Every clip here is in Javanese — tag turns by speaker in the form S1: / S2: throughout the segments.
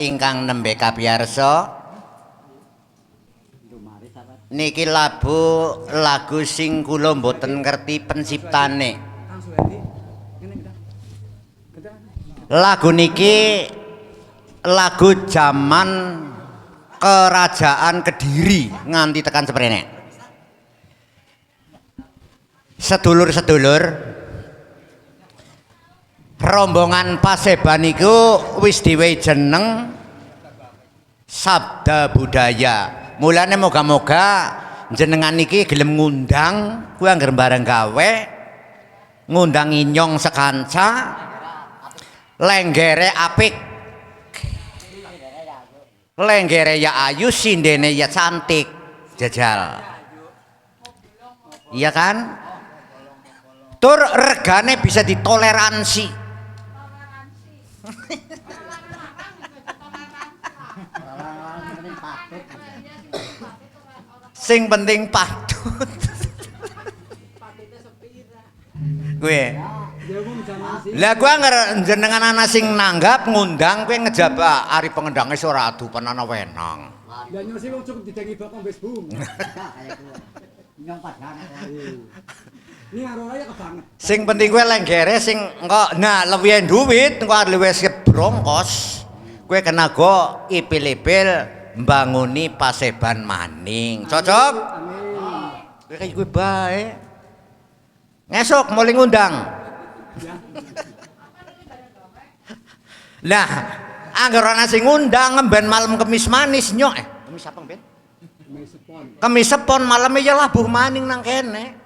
S1: Ingkang nembe kapiyarsa niki lagu sing kula mboten ngerti penciptane. Lagu niki lagu zaman Kerajaan Kediri nganti tekan seprene. Sedulur-sedulur rombongan Paseban iku wis diwehi jeneng Sabda Budaya. Mulane moga-moga jenengan iki gelem ngundang kuwi anggere bareng gawe ngundang inyong sekanca lenggere apik, lenggere ya ayu, sindene ya cantik, jajal iya kan, tur regane bisa ditoleransi. Sing penting patut. Gue. Lah gue jenengan ana sing nanggap ngundang gue ngejaba ari pengendang wis ora adupan ana wenang.
S2: Lah nyusi wong cukup didengi bokong wis bum. Nyong padang. Ini arora ya kebanget. Sing
S1: penting gue lenggere sing engko nah luwih duit engko luwih brongkos. Gue kena go ipil-ipil mbanguni Paseban maning. Cocok? Amin. Kowe kaya gue bae. Ngesuk mulai ngundang. Lah, angger ana sing ngundang ngemben malam Kemis manis nyok. Kemis apa ben? Kemis Sepon maleme ya labuh maning nang kene.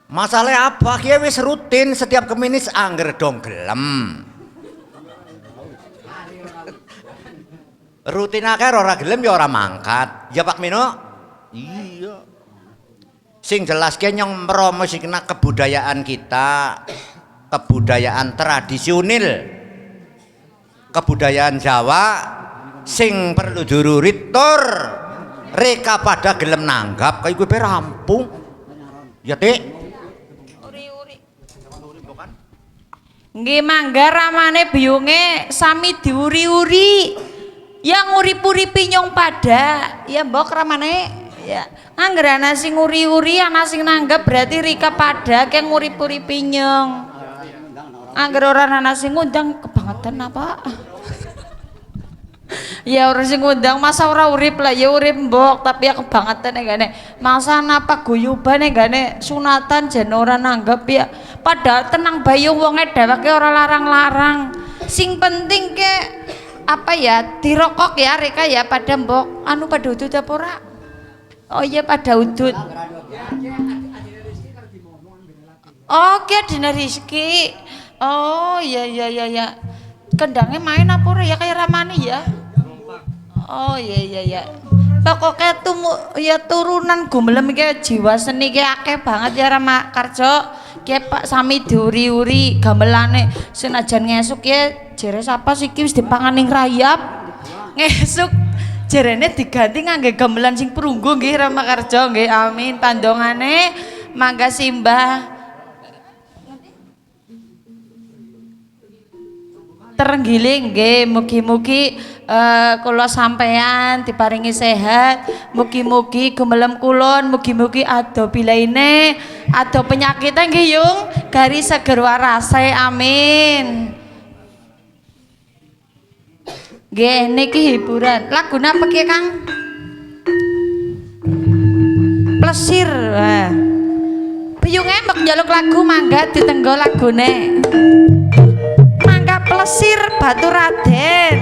S1: Masalahnya apa? Kia wis rutin setiap Kemis angger dong gelem. Rutin akeh ora gelem ya ora mangkat. Ya Pak Mino? Iya. Sing jelas ki nyong mromosikna kebudayaan kita, kebudayaan tradisional. Kebudayaan Jawa sing perlu dirurit tur reka pada gelem nanggap kaya kowe rampung. Ya, Dik.
S3: Uri-uri. Nggih mangga ramane biyunge sami diuri-uri. Yang urip-uripi nyong pada ya mbok ramane ya angger ana sing uri-uri ana sing nanggap berarti rika pada ke ngurip-uripi nyong angger ora ana sing ngundang kebangetan apa ya ora sing ngundang masa ora urip lah ya urip mbok tapi ya kebangetan gane masa napa guyuban gane sunatan jen ora nanggap ya padahal tenang bayu wonge dheweke ora larang-larang sing penting ke apa ya dirokok ya reka ya pada mbok anu pada udut apa ora oh iya pada udut oke dina Rizki oh iya kendangnya main apa ora ya kayak Ramani ya oh iya pokoknya tuh ya turunan gumelem kayak jiwa seni kayak akeh banget ya Rama Karjo kayak Pak Sami diuri-uri gamelane senajan ngesuk ya jere sapa siki wis dipanganing rayap ngesuk jerene diganti ngangge gamelan sing perunggu nggih Rama Karjo nggih amin tandongane mangga simbah terenggiling nggih mugi-mugi kula sampean diparingi sehat mugi-mugi gumelem kulon mugi-mugi ado bilaine ado penyakite nggih yung garis seger warase amin nggih niki hiburan lagu napa ki Kang plesir wah biyunge mbok njaluk lagu mangga ditenggo lagune mangga plesir Batu Raden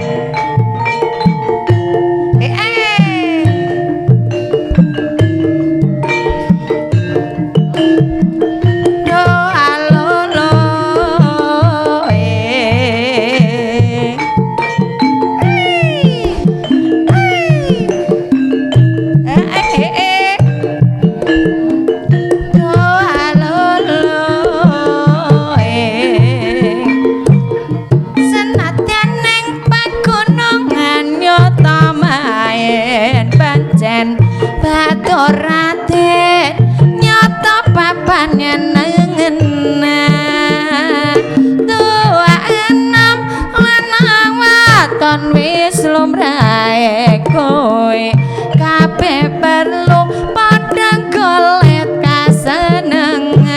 S4: Senadyan neng pagun
S3: weton wis lumrahe kowe kabeh perlu padha golek kasenengan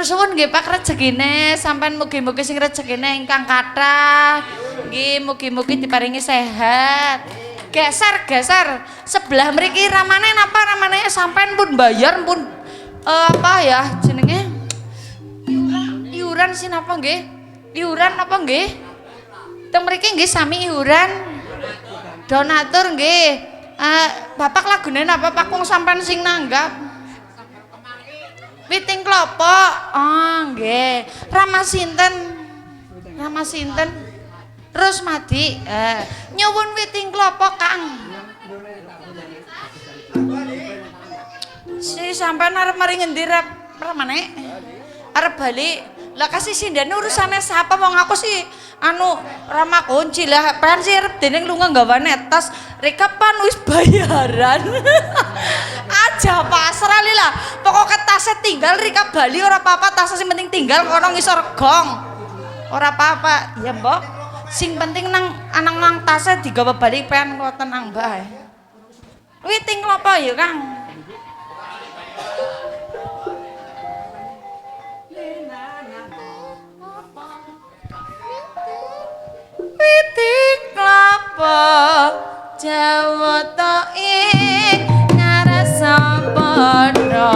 S3: suwun nggih Pak rezekine sampean mugi-mugi sing rezekine ingkang kathah nggih mugi-mugi diparingi sehat. Geser sebelah mriki ramane napa ramane sampean pun bayar pun apa ya jenenge iuran sih napa nggih iuran napa nggih teng mriki nggih sami iuran donatur nggih bapak lagune napa Pak wong sampean sing nanggap Witing Klopo, oh nggih. Rama sinten? Rusmadi. Nyuwun Witing Klopo, Kang. Si sampean arep mari ngendi ramane? Arep bali. Lah kasih sindane urusane sapa wong aku sih anu Rama kunci lah pengen sih arep dening lunga gawane tas rekapan wis bayaran. Aja pasrah lah. Pokoknya tasnya tinggal Rika Bali ora apa-apa tasnya sing penting tinggal kono ngisor gong. Ora apa-apa. Ya, Mbok. Sing penting nang anang tasnya digawa balik pengen kok tenang bae. Witing Klopo ya, Kang. Witing Klopo Jawa to ing ngarasa padha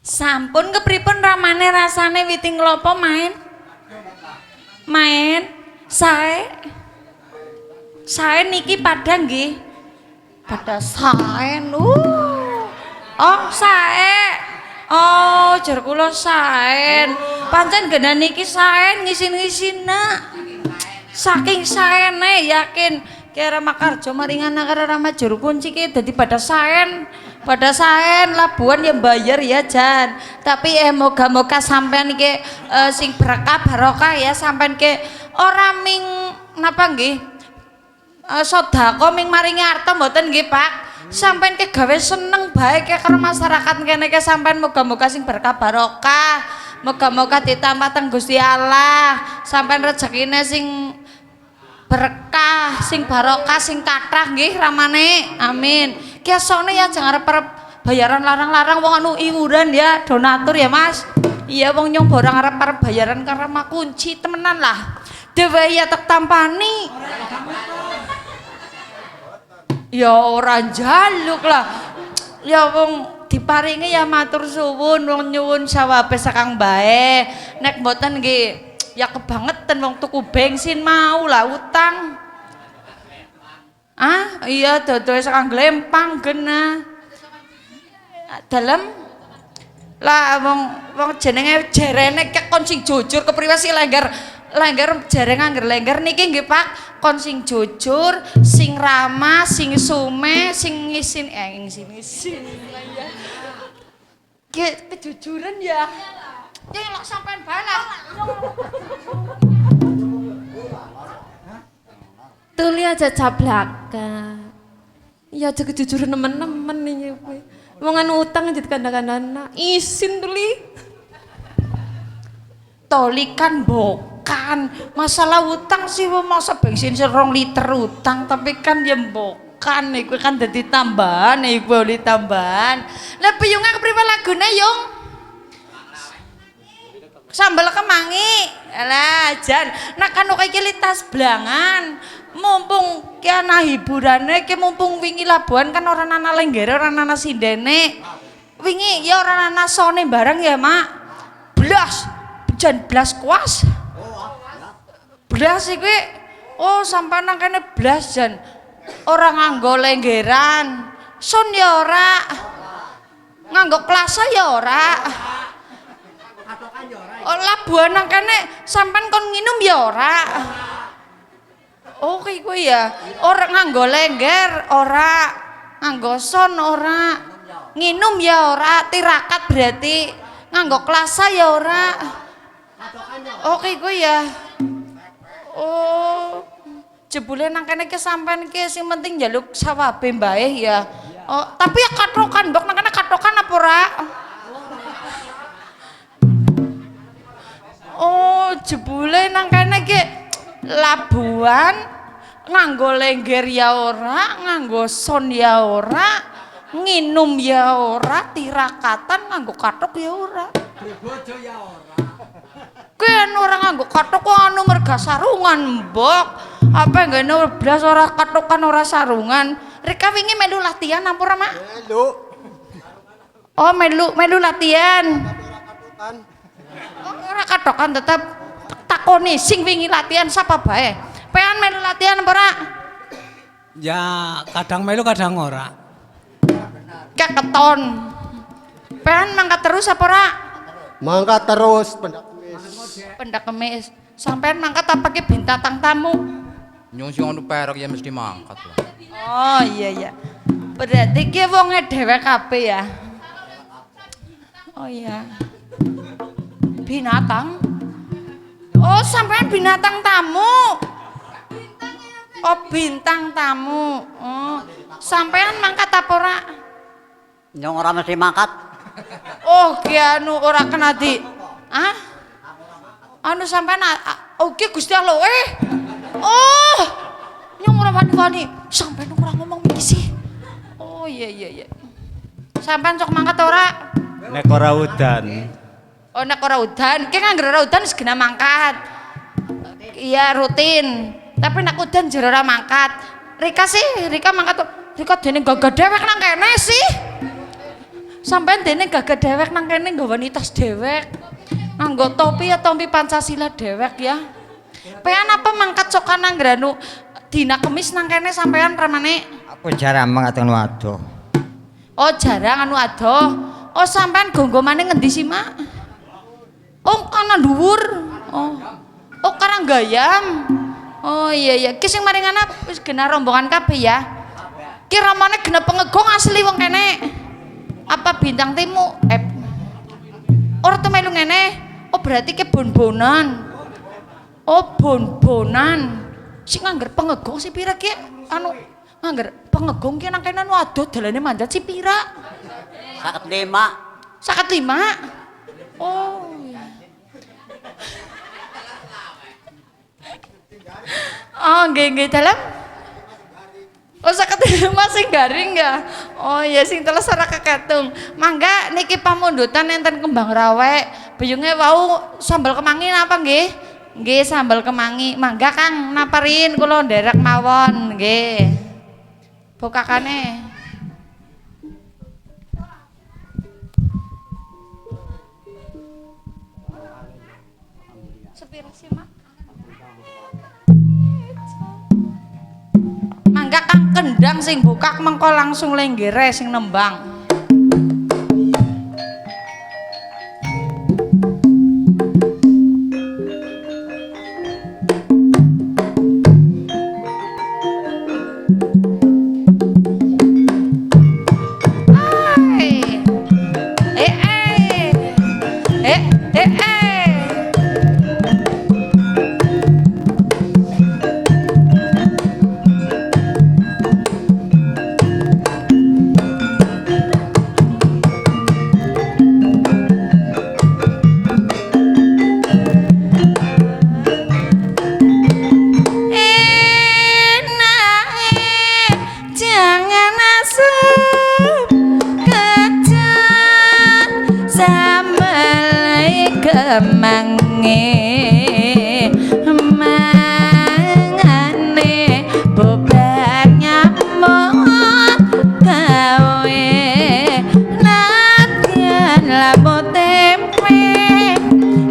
S3: Sampun kepripun ramane rasane witing klopo main? Main? Sae? Sae niki padha nggih. Padha sae. Oh, sae. Oh, jar kula sae. Pancen genan niki sae ngisin-ngisina. Saking saene yakin kira Makarjo maringana karo Rama Juru Kunci ki dadi pada saen. Pada saen labuhan ya bayar ya Jan. Tapi moga-moga sampean iki sing berkah barokah ya sampean ke ora ming napa nggih? Sedekah ming maringi arta mboten nggih Pak. Sampean ke gawe seneng bae ke karo masyarakat kene ke sampean moga-moga sing berkah barokah. Moga-moga ditambah teng Gusti Allah. Sampean rezekine sing berkah, sing barokah, sing kathah nggih ramane. Amin. Kiasone ya jangan arep bayaran larang-larang wong anu iuran ya, donatur ya Mas. Iya wong nyong borang arep bayaran karena mah kunci temenan lah. Dewe ya tek tampani. Ya ora njaluk lah. Ya wong diparingi ya matur suwun, wong nyuwun sawabe sakang bae. Nek mboten nggih ya kebangetan wong tuku bensin mau lah utang. Ah iya dodoe sakang glempang genah. Dalem lah wong jenenge jerene kek kon sing jujur kepriwe sih lengger jare ngangger lengger niki nggih Pak kon sing jujur, sing ramah, sing sume, sing ngisin ngisin. Kejujuran ya. Ya lek sampean balas.
S4: Tuli aja cablaka. Ya aja kejujuran nemen-nemen nih kowe. Wong anu utang aja kandang-kandana. Isin tuli.
S3: Toli kan bokan. Masalah utang sih masa bensin 2 liter utang tapi kan ya bokan iku kan dadi tambahan iku oli tambahan. Lah piyunge kepriwe lagune yung? Sambal kemangi. Alah jan nak kan kok iki litas blangan. Mumpung ki ana hiburane ki mumpung wingi labuhan kan ora ana lenggere ora ana sindene. Wingi ya ora ana sone barang ya Mak. Blas jan blas kuas. Blas iki oh sampean nang kene blas jan ora nganggo lenggeran. Son ya ora. Nganggo klasa ya ora. Oh labuhan nang kene sampean kon nginum ya ora. Oke kuwi ya. Ora nganggo lengger, ora nganggo son ora. Nginum ya ora, tirakat berarti. Nganggo klasa ya ora. Oke kuwi ya. Oh. Jebule nang kene ki sampean ki sing penting njaluk sawabe mbae ya. Oh, tapi ya katokan, Mbok nang kene katokan apa ora? Oh, jebule nang kene ki labuhan nganggo lengger ya ora, nganggo son ya ora, nginum ya ora, tirakatan nganggo kathok ya ora.
S2: Bojo ya ora.
S3: Kuwi anu ora nganggo kathok kok anu merga sarungan, Mbok. Apa ngene blas ora kathokan ora sarungan. Rika wingi melu latihan apa ora, Mak?
S5: Melu.
S3: Oh, melu latihan. Oh, ora kathokan tetep takoni sing wingi latihan sapa bae. Pean melu latihan apa ora?
S5: Ya kadang melu kadang ora.
S3: Kayak keton. Pean mangkat terus apa ora?
S5: Mangkat terus pendak kemis.
S3: Pendak kemis. Sampean mangkat apa ke bintatang tamu?
S6: Nyong sing anu perak ya mesti mangkat lah.
S3: Oh iya iya. Berarti ki wonge dhewe kabeh ya. Oh iya. Binatang. Oh sampean binatang tamu. Oh bintang tamu. Oh sampean mangkat apa ora?
S7: Nyong ora mesti mangkat.
S3: Oh ki anu ora kena di. Ah? Anu sampean oke Gusti Allah Oh. Nyong ora wani-wani. Sampean ora ngomong iki sih. Oh iya iya iya. Sampean sok mangkat ora?
S8: Nek ora udan.
S3: Oh nek ora udan, ki nganggo ora udan segena mangkat. Iya rutin. Tapi nek udan jero ora mangkat. Rika mangkat. Rika dene gagah dewek nang kene sih. Sampeyan dene gagah dewek nang kene nggawa tas dewek. Nganggo topi ya topi Pancasila dewek ya. Pean apa mangkat cokan nang granu dina Kemis nang kene sampean ramane?
S8: Aku jarang mangkat anu adoh.
S3: Oh, jarang anu adoh. Oh, sampean gonggomane ngendi sih, Mak? Oh, ana dhuwur. Oh, Karanggayam. Oh iya. Ki sing maringana wis genah rombongan kabeh ya. Ki ramane genah pengegong asli wong kene. Apa bintang timu? Ora tau melu ngene. Oh, berarti ke bon-bonan. Oh, bon-bonan. Sing ngangger pengegong si pira ki? Anu ngangger pengegong ki nang kene anu adoh dalane manjat si pira?
S7: 55.
S3: 55. Oh. Oh, nggih dalam. Oh, 55 sing garing ya. Oh iya sing teles ora keketung. Mangga niki pamundutan enten kembang rawek. Beyunge wau sambal kemangi napa nggih? Nggih sambal kemangi. Mangga Kang naparin kula nderek mawon nggih. Bokakane. Sepira sih, Mak? Mangga Kang kendang sing bukak mengko langsung lenggere sing nembang. Kemangi mangane bobak nyamuk gawe latihan lamu tempe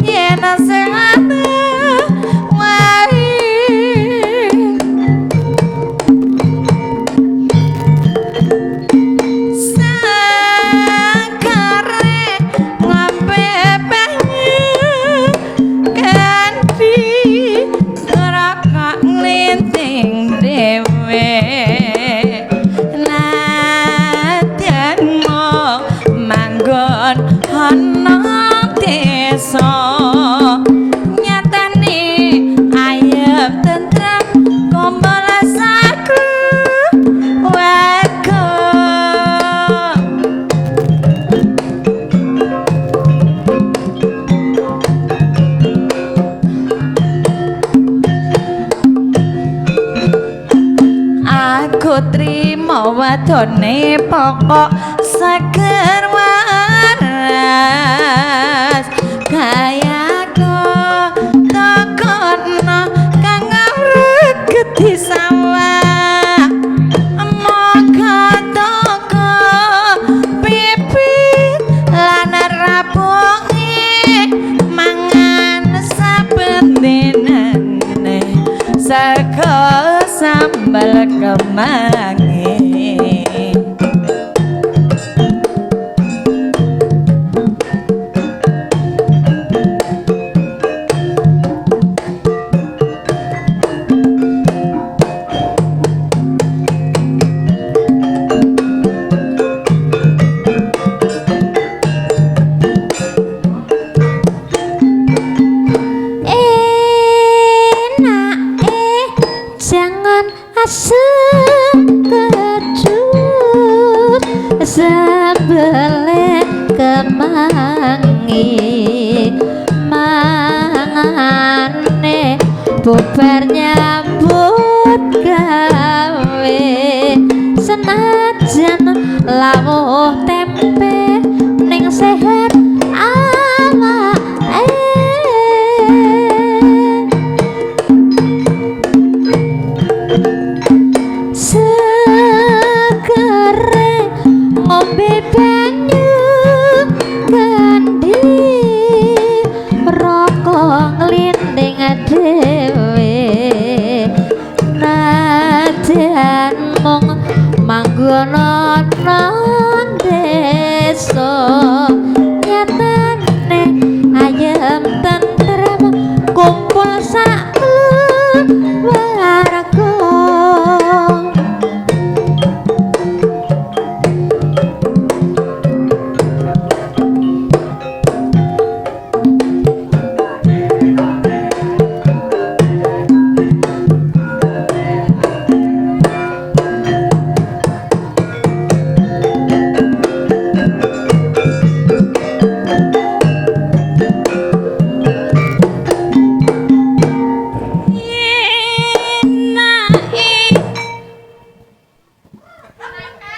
S3: yen sehat wari sakare ngombe trimo wadone pokok seger waras kayaku tokono kang regeti sawah moga toko pipit lan rapungi mangan saben dinane sego sambal kemangi. Sebeleh kemangi mangane bubar nyambut gawe senajan lawuh tempe ning sehat awake
S4: najan mung manggon ana desa nyatane ayem tentrem kumpul sak warga.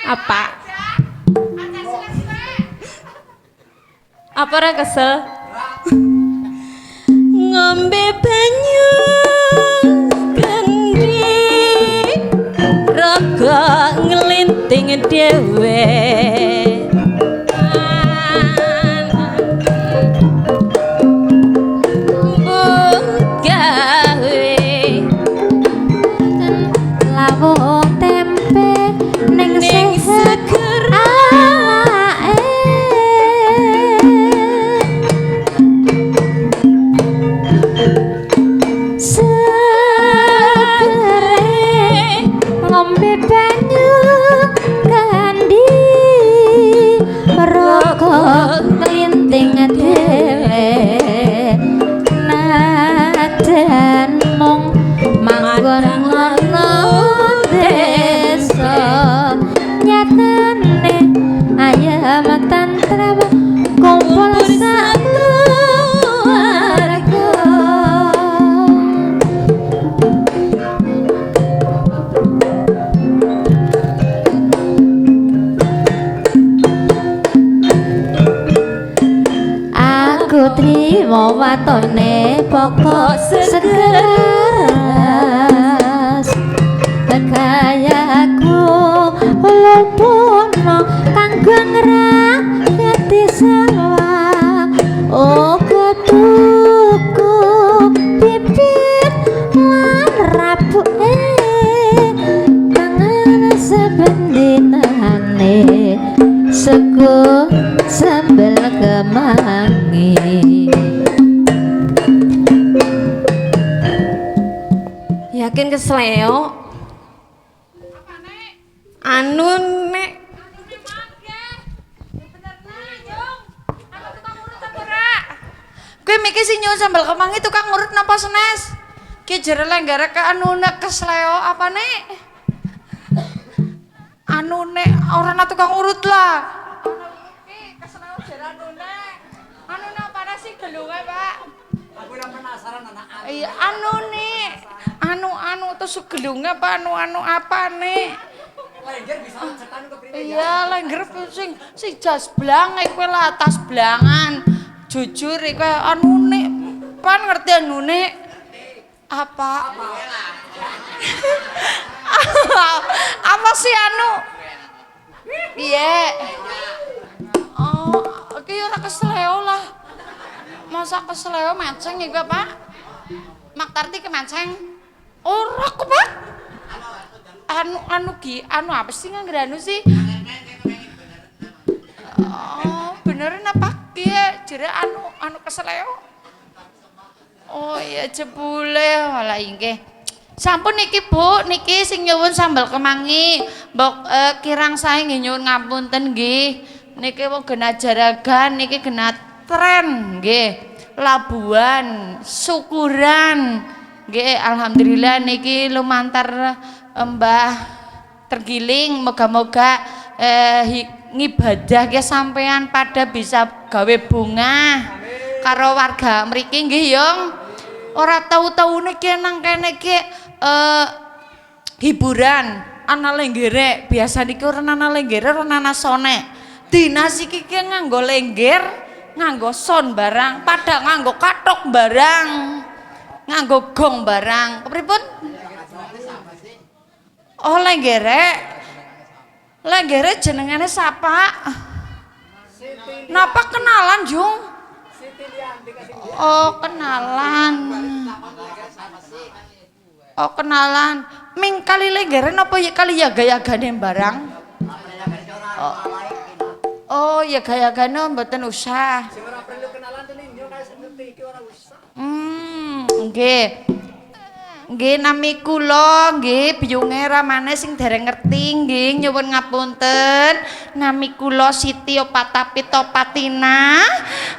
S4: Apa? Apa ora kesel? Ngombe banyu kendi raga nglinting dhewe. Lawo tempe ning seger awake segere ngombe banyu kandi rokok nglinting dhewe najan mung manggon ana desa nyatane ayam tentrem kumpul sakeluarga. Aku trimo watone pokok segeras kayaku lupuno kanggo ngrangketi sawah. Oh ketuku bibit lan rapuke kangen sebendinane sego sambel kemangi. Yakin kesleo? Anu nek
S3: Kowe mikir sing nyuwun sambal kemangi tukang urut napa senes? Ki jere lenggare ke anune kesleo apa nek? Anune ora ana tukang urut lah. Ki kesleo jere anune. Anune apa sih gelunge, Pak?
S2: Aku ora penasaran anak.
S3: Iya anune. Anu terus gelunge apa anu apa nek?
S2: Lengger bisa cetan kepriwe ya?
S3: Iya, lengger sing jas blang kowe lah tas blangan. Jujur kowe anune pan ngerti anune apa? Apa sih anu? Piye? Oh, iki ora kesleo lah. Masa kesleo maceng iki, Pak? Mak Tarti kemanceng. Ora kok, Pak. Anu apa sih ngangger anu sih? Oh, beneran apa? Piye? Jere anu kesleo. Oh iya jebule walah inggih. Sampun niki Bu, niki sing nyuwun sambal kemangi. Mbok kirang sae nggih nyuwun ngapunten nggih. Niki wong genah jaragan niki genah tren nggih. Labuan, syukuran. Nggih alhamdulillah niki lumantar Mbah tergiling moga-moga ngibadah ke sampean pada bisa gawe bunga karo warga mriki nggih Yong. Ora tau-taune ki nang kene ki hiburan ana lenggere biasa niki ora ana lenggere ora ana sone. Dinas iki ki nganggo lengger, nganggo son barang, pada nganggo kathok barang, nganggo gong barang. Kepripun? Oh lenggere jenengane sapa? Napa kenalan Jung? Oh kenalan. Oh, kenalan. Ming kali lenggeran apa ya kali ya gaya-gane barang? Oh, ya gaya-gane mboten usah. Nggih. Nggih nami kula nggih biyunge ramane sing dereng ngerti nggih nyuwun ngapunten. Nami kula Siti Opatapita Patina.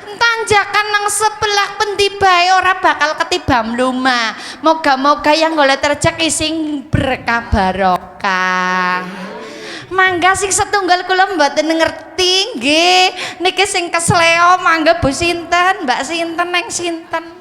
S3: Tanjakan nang sebelah pendi bae ora bakal ketiba mlumah. Moga-moga yang golek rezeki sing berkah barokah. Mangga sing setunggal kula mboten ngerti nggih. Niki sing kesleo mangga Bu sinten, Mbak sinten neng sinten.